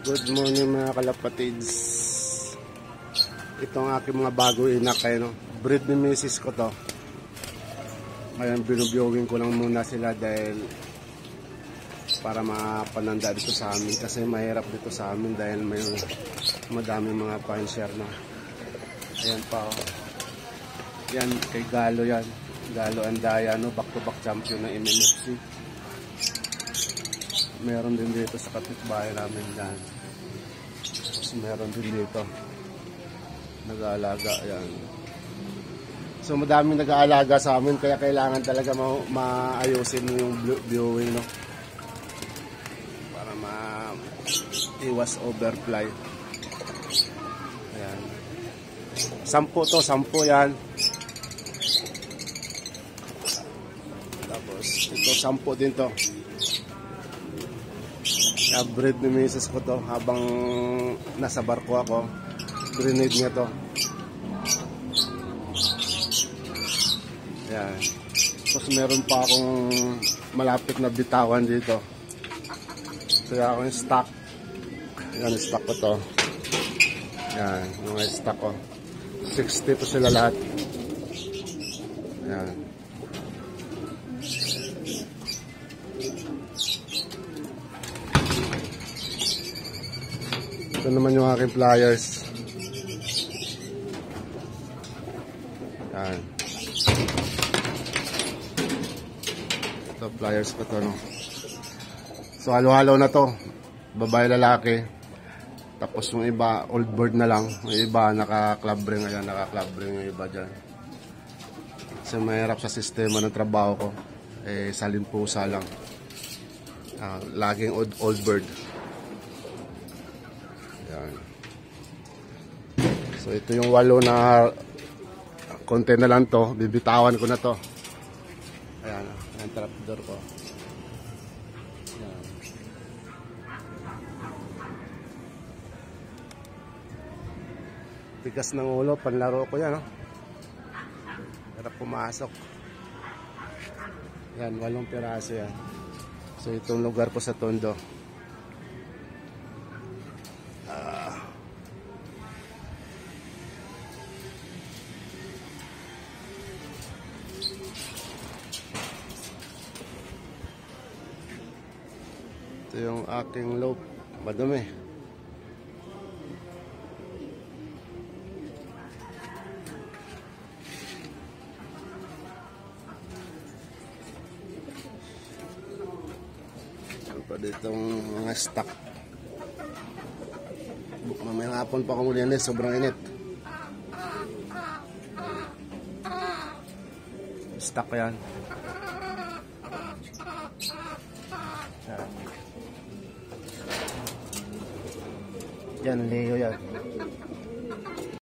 Good morning mga kalapatids. Ito ang aking mga bago inak no? Breed ni misis ko to. Ngayon binubyogin ko lang muna sila dahil para mapananda dito sa amin, kasi mahirap dito sa amin dahil may madami mga pineshare na. Ayan pa oh. Yan kay Galo yan. Galo Andaya no? Back to back champion ng MMFC. Meron din dito sa kapitbahay namin dyan. Tapos meron din dito nag-aalaga. Ayan. So madaming nag-aalaga sa amin, kaya kailangan talaga maayusin yung viewing no? Para ma-iwas overfly. Ayan. 10 to, 10 yan. Tapos ito 10 din to. Breed ni misis ko to habang nasa barko ako. Grenade niya to. Yan. Tapos meron pa akong malapit na bitawan dito. Kaya ako yung stock. Yan, stock ko to. Yan, yung stock ko. 60 to sila lahat. Yan. Ito naman yung aking pliers. Yan. Ito pliers ko to no. So halo-halo na to. Babae lalaki. Tapos yung iba old bird na lang. Yung iba naka-club ring. Ayan, naka-club ring yung iba dyan. Kasi mahirap sa sistema ng trabaho ko. Eh salimpusa lang. Laging old bird. So ito yung 8 na konti na lang to, bibitawan ko na to. Ayan, ang trapdoor ko. Ayan. Tigas ng ulo, panlaro ko yan, no? Harap pumasok. Yan, 8 piraso yan. So itong lugar ko sa Tondo. Ito yung aking loop. Madumi. Ito pa ditong mga stock. Mamayang hapon pa akong ulinis. Sobrang init. Stock yan. Yan, Leo yan.